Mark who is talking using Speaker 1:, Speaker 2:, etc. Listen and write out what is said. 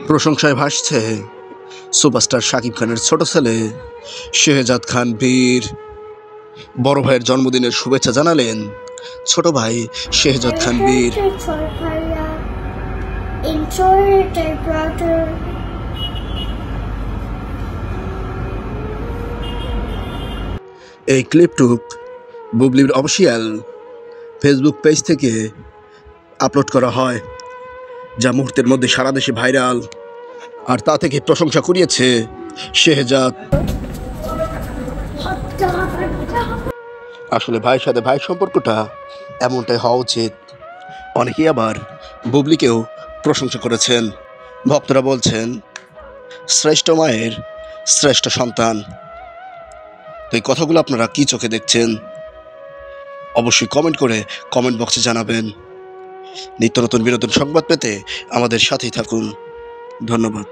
Speaker 1: প্রশংসায় ভাসছে সুপারস্টার শাকিব খানের ছোট ছেলে শেহজাদ খান বীর। বড় ভাইয়ের জন্মদিনের শুভেচ্ছা জানালেন ছোট ভাই শেহজাদ খান বীর। এই ক্লিপটুক বুবলির অফিসিয়াল ফেসবুক পেজ থেকে আপলোড করা হয়, যা মুহূর্তের মধ্যে সারা দেশে ভাইরাল। আর তা থেকে প্রশংসা কুড়িয়েছে শেহজাদ। আসলে ভাইয়ের সাথে ভাইয়ের সম্পর্কটা এমনটাই হওয়া উচিত। অনেকেই আবার বুবলিকেও প্রশংসা করেছেন। ভক্তরা বলছেন শ্রেষ্ঠ মায়ের শ্রেষ্ঠ সন্তান। তো এই কথাগুলো আপনারা কি চোখে দেখছেন অবশ্যই কমেন্ট করে কমেন্ট বক্সে জানাবেন। নিত্য নতুন বিনোদন সংবাদ পেতে আমাদের সাথেই থাকুন। ধন্যবাদ।